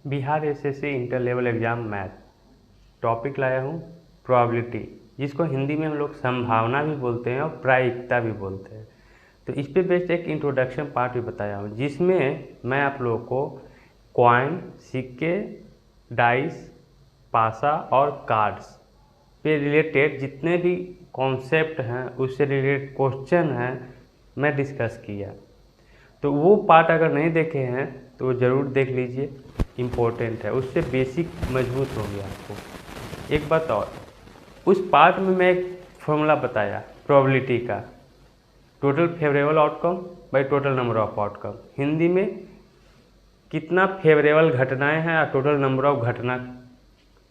Bihar SSC inter level exam math topic लाया हूँ probability, जिसको हिंदी में हम लोग संभावना भी बोलते हैं और प्रायिकता भी बोलते हैं। तो इस पे बेस्ड एक इंट्रोडक्शन पार्ट भी बताया हूँ, जिसमें मैं आप लोगों को कॉइन, सिक्के, डाइस, पासा और कार्ड्स पे रिलेटेड जितने भी कॉन्सेप्ट हैं, उससे रिलेटेड क्वेश्चन हैं, मैं डिस्कस किया। तो वो पार्ट अगर नहीं देखे हैं तो वो ज़रूर देख लीजिए, इम्पोर्टेंट है, उससे बेसिक मजबूत होंगे आपको। एक बात और, उस पार्ट में मैं एक फॉर्मूला बताया प्रोबेबिलिटी का, total favourable outcome by total number of outcome. Hindi में कितना फेवरेबल घटनाएं हैं और टोटल नंबर ऑफ घटना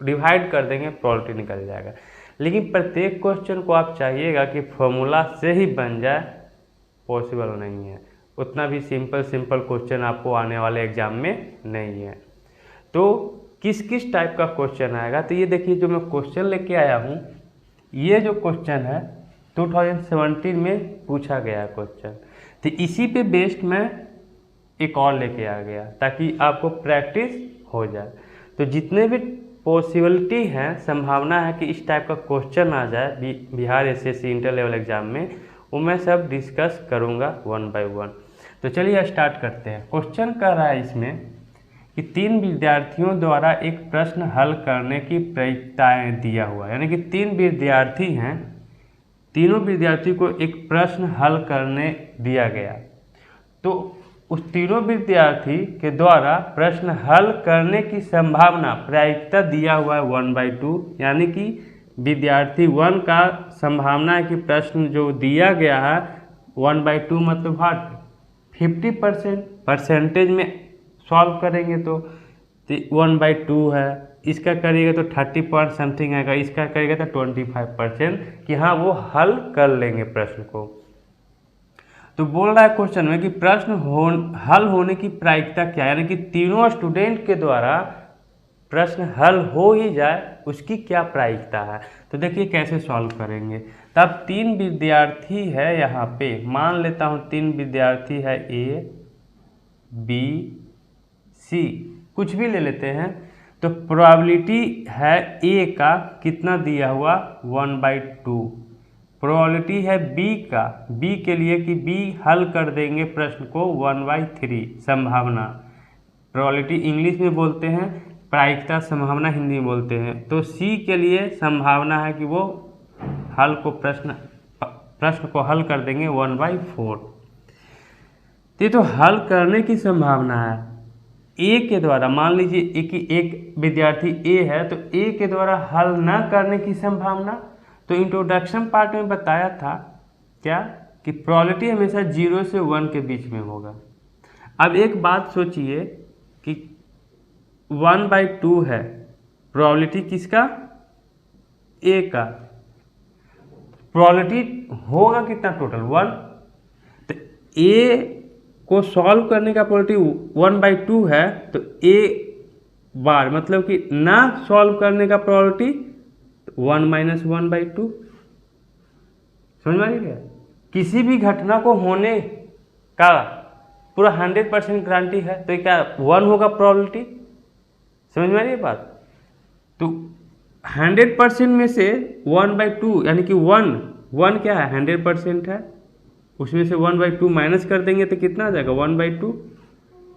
डिवाइड कर देंगे, प्रोबेबिलिटी निकल जाएगा। लेकिन प्रत्येक क्वेश्चन को आप चाहिएगा कि फॉर्मूला से ही बन जाए, पॉसिबल नहीं है। उतना भी सिंपल क्वेश्चन आपको आने वाले एग्जाम में नहीं है। तो किस किस टाइप का क्वेश्चन आएगा, तो ये देखिए जो मैं क्वेश्चन लेके आया हूँ, ये जो क्वेश्चन है 2017 में पूछा गया क्वेश्चन। तो इसी पे बेस्ड मैं एक और लेके आ गया ताकि आपको प्रैक्टिस हो जाए। तो जितने भी पॉसिबिलिटी हैं, संभावना है कि इस टाइप का क्वेश्चन आ जाए Bihar SSC inter level exam में, वो मैं सब डिस्कस करूँगा वन बाय वन। तो चलिए स्टार्ट करते हैं। क्वेश्चन कह रहा है इसमें कि 3 विद्यार्थियों द्वारा एक प्रश्न हल करने की प्रायिकताएँ दिया हुआ है, यानी कि 3 विद्यार्थी हैं, तीनों विद्यार्थी को एक प्रश्न हल करने दिया गया। तो उस तीनों विद्यार्थी के द्वारा प्रश्न हल करने की संभावना प्रायिकता दिया हुआ है 1/2, यानी कि विद्यार्थी 1 का संभावना है कि प्रश्न जो दिया गया है 1/2 मतलब 50%। परसेंटेज में सॉल्व करेंगे तो 1/2 है, इसका करिएगा तो 30 समथिंग आएगा, इसका करिएगा तो 25% कि हाँ वो हल कर लेंगे प्रश्न को। तो बोल रहा है क्वेश्चन में कि प्रश्न हल होने की प्रायिकता क्या है, यानी कि तीनों स्टूडेंट के द्वारा प्रश्न हल हो ही जाए उसकी क्या प्रायिकता है। तो देखिए कैसे सॉल्व करेंगे। तब 3 विद्यार्थी है, यहाँ पे मान लेता हूँ 3 विद्यार्थी है, ए बी सी, कुछ भी ले लेते हैं। तो प्रोबेबिलिटी है ए का कितना दिया हुआ 1/2, प्रोबेबिलिटी है बी का, बी के लिए कि बी हल कर देंगे प्रश्न को 1/3 संभावना। प्रोबेबिलिटी इंग्लिश में बोलते हैं, प्रायिकता संभावना हिंदी में बोलते हैं। तो सी के लिए संभावना है कि वो प्रश्न को हल कर देंगे 1/4। तो हल करने की संभावना है ए के द्वारा, मान लीजिए कि एक विद्यार्थी ए है, तो ए के द्वारा हल न करने की संभावना। तो इंट्रोडक्शन पार्ट में बताया था क्या कि प्रोबेबिलिटी हमेशा 0 से 1 के बीच में होगा। अब एक बात सोचिए कि 1/2 है प्रोबेबिलिटी किसका, ए का, प्रोबेबिलिटी होगा कितना टोटल 1। तो ए को सॉल्व करने का प्रोबेबिलिटी 1/2 है, तो ए बार मतलब कि ना सॉल्व करने का प्रोबेबिलिटी 1 - 1/2। समझ में आ रही है? किसी भी घटना को होने का पूरा 100% गारंटी है, तो क्या 1 होगा प्रोबेबिलिटी। समझ में आ रही है बात। तो 100% में से 1/2 यानी कि 1 क्या है 100% है, उसमें से 1/2 माइनस कर देंगे तो कितना आ जाएगा 1/2,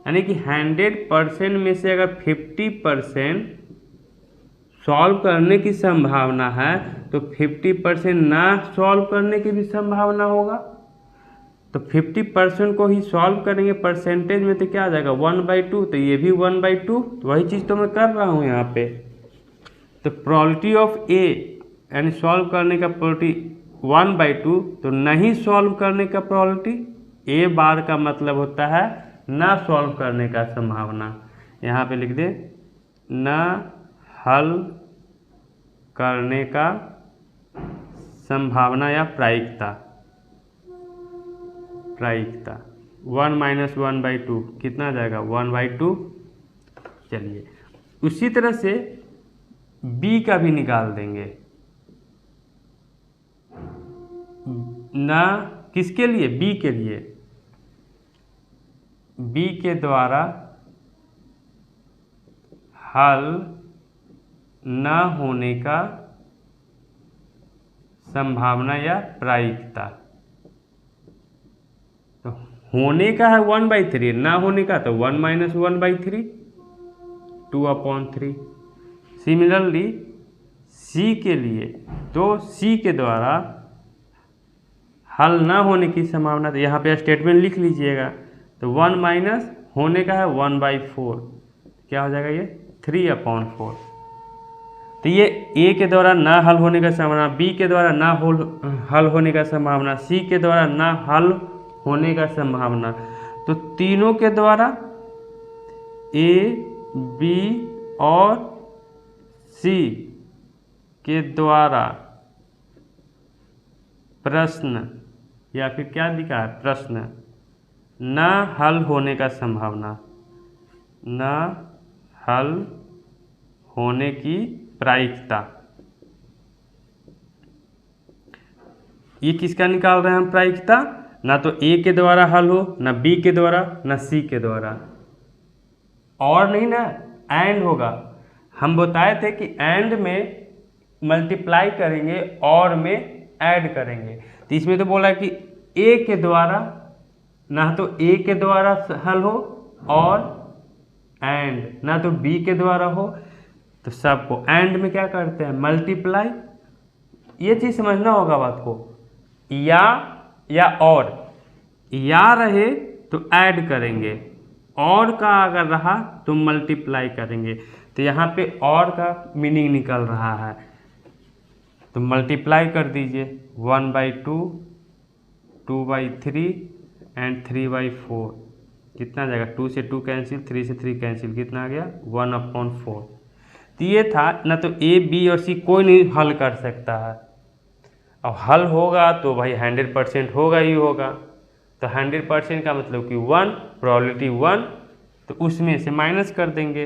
यानी कि 100% में से अगर 50% सॉल्व करने की संभावना है तो 50% ना सॉल्व करने की भी संभावना होगा। तो 50% को ही सॉल्व करेंगे परसेंटेज में तो क्या आ जाएगा 1/2, तो ये भी 1/2। तो वही चीज़ तो मैं कर रहा हूँ यहाँ पे। तो प्रोबेबिलिटी ऑफ ए यानी सॉल्व करने का प्रोबेबिलिटी 1/2, तो नहीं सॉल्व करने का प्रोबेबिलिटी ए बार का मतलब होता है ना सॉल्व करने का संभावना। यहाँ पे लिख दे ना हल करने का संभावना या प्रायिकता। 1 - 1/2 कितना आ जाएगा 1/2। चलिए उसी तरह से बी का भी निकाल देंगे ना, किसके लिए, बी के लिए, बी के द्वारा हल न होने का संभावना या प्रायिकता। तो होने का है 1/3, ना होने का तो 1 - 1/3, 2/3। सिमिलरली सी के लिए, तो सी के द्वारा हल ना होने की संभावना, तो यहाँ पे स्टेटमेंट लिख लीजिएगा। तो 1 माइनस होने का है 1/4, क्या हो जाएगा ये 3/4। तो ये ए के द्वारा ना हल होने का संभावना, बी के द्वारा ना हल होने का संभावना, सी के द्वारा ना हल होने का संभावना। तो तीनों के द्वारा ए, बी और सी के द्वारा प्रश्न, या फिर क्या लिखा है प्रश्न, न हल होने का संभावना, न हल होने की प्रायिकता। ये किसका निकाल रहे हैं हम प्रायिकता? ना तो ए के द्वारा हल हो, ना बी के द्वारा, ना सी के द्वारा, और नहीं ना एंड होगा। हम बताए थे कि एंड में मल्टीप्लाई करेंगे और में ऐड करेंगे। तो इसमें तो बोला कि ए के द्वारा, ना तो ए के द्वारा हल हो और एंड ना तो बी के द्वारा हो, तो सबको एंड में क्या करते हैं मल्टीप्लाई। ये चीज समझना होगा बात को, या और, या रहे तो ऐड करेंगे, और का अगर रहा तो मल्टीप्लाई करेंगे। तो यहाँ पे और का मीनिंग निकल रहा है, तो मल्टीप्लाई कर दीजिए 1/2, 2/3 एंड 3/4। कितना आ जाएगा? 2 से 2 कैंसिल, 3 से 3 कैंसिल, कितना आ गया 1/4। तो ये था, ना तो ए, बी और सी कोई नहीं हल कर सकता है। अब हल होगा तो भाई 100% होगा ही होगा। तो 100% का मतलब कि 1, प्रोबेबिलिटी 1, तो उसमें से माइनस कर देंगे।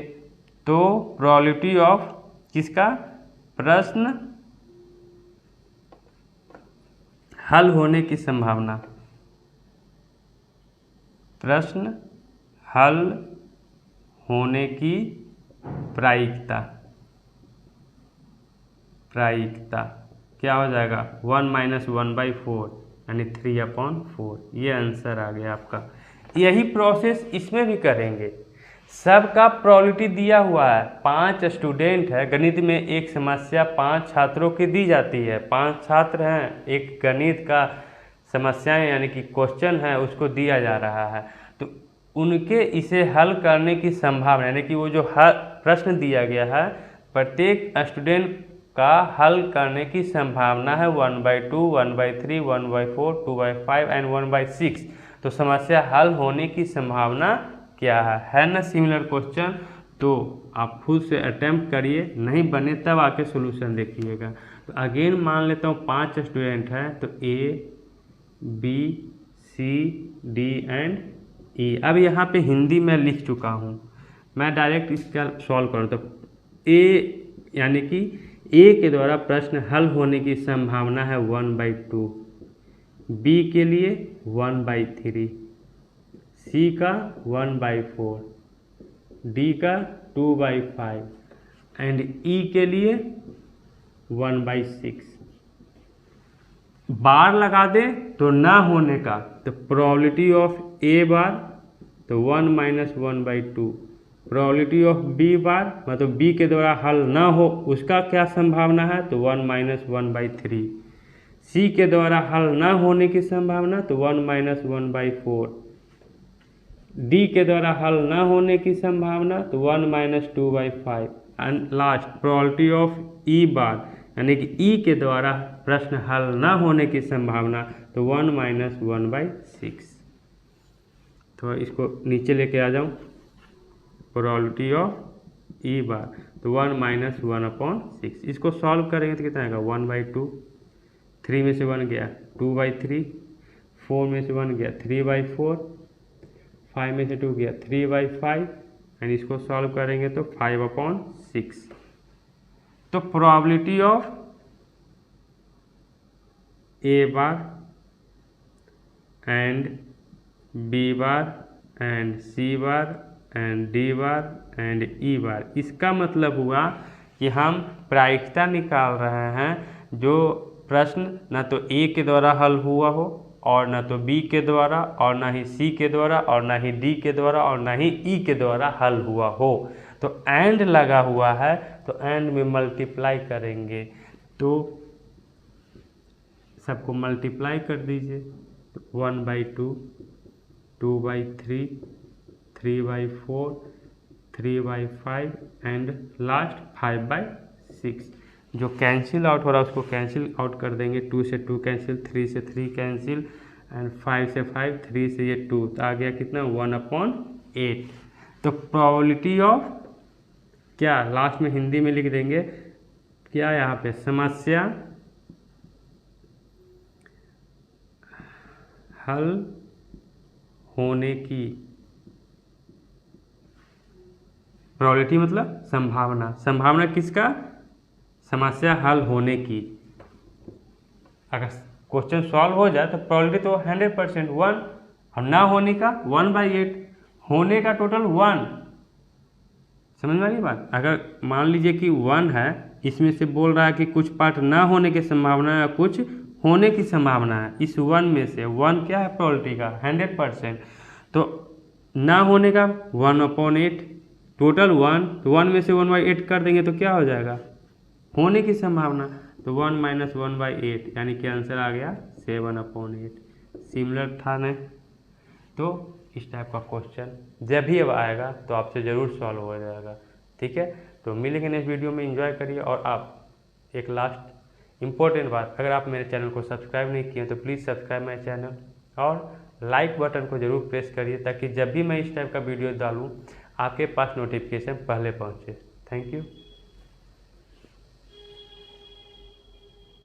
तो प्रोबेबिलिटी ऑफ किसका? प्रश्न हल होने की संभावना, प्रश्न हल होने की प्रायिकता, क्या हो जाएगा 1 - 1/4 यानी 3/4। ये आंसर आ गया आपका। यही प्रोसेस इसमें भी करेंगे। सबका प्रोबेबिलिटी दिया हुआ है, 5 स्टूडेंट है गणित में, एक समस्या 5 छात्रों की दी जाती है। 5 छात्र हैं, एक गणित का समस्याएं यानी कि क्वेश्चन है उसको दिया जा रहा है। तो उनके इसे हल करने की संभावना, यानी कि वो जो प्रश्न दिया गया है प्रत्येक स्टूडेंट का हल करने की संभावना है 1/2, 1/3, 1/4, 2/5 एंड 1/6। तो समस्या हल होने की संभावना क्या है ना सिमिलर क्वेश्चन। तो आप खुद से अटेम्प्ट करिए, नहीं बने तब आके सोल्यूशन देखिएगा। तो अगेन मान लेता हूँ 5 स्टूडेंट हैं, तो ए, बी, सी, डी एंड ई। अब यहाँ पे हिंदी में लिख चुका हूँ, मैं डायरेक्ट इसका सॉल्व करता हूँ। ए यानी कि ए के द्वारा प्रश्न हल होने की संभावना है 1/2, बी के लिए 1/3, सी का 1/4, डी का 2/5 एंड ई के लिए 1/6। बार लगा दे तो ना होने का, तो प्रोबेबिलिटी ऑफ ए बार तो 1 - 1/2, प्रोबेबिलिटी ऑफ बी बार मतलब बी के द्वारा हल ना हो उसका क्या संभावना है, तो 1 - 1/3, सी के द्वारा हल ना होने की संभावना तो 1 - 1/4, डी के द्वारा हल ना होने की संभावना तो 1 - 2/5 एंड लास्ट प्रोबेबिलिटी ऑफ ई बार यानी कि ई के द्वारा प्रश्न हल ना होने की संभावना तो 1 - 1/6। तो इसको नीचे लेके आ जाऊं, प्रोबेबिलिटी ऑफ ई बार तो 1 - 1/6। इसको सॉल्व करेंगे तो कितना आएगा 1/2, 3 में से 1 गया 2/3, 4 में से 1 गया 3/4, 5 में से 2 गया 3/5 एंड इसको सॉल्व करेंगे तो 5/6। तो probability of A bar and B bar and C bar and D bar and E bar. इसका मतलब हुआ कि हम प्रायिकता निकाल रहे हैं जो प्रश्न न तो ए के द्वारा हल हुआ हो और न तो बी के द्वारा और ना ही सी के द्वारा और ना ही डी के द्वारा और ना ही ई के द्वारा हल हुआ हो। तो एंड लगा हुआ है तो एंड में मल्टीप्लाई करेंगे, तो सबको मल्टीप्लाई कर दीजिए। तो 1/2, 2/3, 3/4, 3/5 एंड लास्ट 5/6। जो कैंसिल आउट हो रहा है उसको कैंसिल आउट कर देंगे। 2 से 2 कैंसिल, 3 से 3 कैंसिल एंड 5 से 5, 3 से ये 2, तो आ गया कितना 1/8। तो प्रोबेबिलिटी ऑफ क्या, लास्ट में हिंदी में लिख देंगे क्या यहाँ पे, समस्या हल होने की प्रोबेबिलिटी मतलब संभावना, संभावना किसका, समस्या हल होने की। अगर क्वेश्चन सॉल्व हो जाए तो प्रोबेबिलिटी तो 100% 1, और ना होने का 1/8, होने का टोटल 1। समझ में आ रही बात। अगर मान लीजिए कि 1 है, इसमें से बोल रहा है कि कुछ पार्ट ना होने की संभावना है, कुछ होने की संभावना है। इस 1 में से 1 क्या है प्रोबेबिलिटी का 100%, तो ना होने का 1/8, टोटल 1, तो 1 में से 1/8 कर देंगे तो क्या हो जाएगा, होने की संभावना। तो 1 - 1/8 यानी कि आंसर आ गया 7/8। सिमिलर था नहीं। तो इस टाइप का क्वेश्चन जब भी अब आएगा तो आपसे ज़रूर सॉल्व हो जाएगा। ठीक है, तो मिलेंगे नेक्स्ट वीडियो में। एंजॉय करिए। और आप एक लास्ट इम्पोर्टेंट बात, अगर आप मेरे चैनल को सब्सक्राइब नहीं किए तो प्लीज़ सब्सक्राइब माई चैनल और लाइक बटन को ज़रूर प्रेस करिए ताकि जब भी मैं इस टाइप का वीडियो डालूँ आपके पास नोटिफिकेशन पहले पहुँचे। Thank you.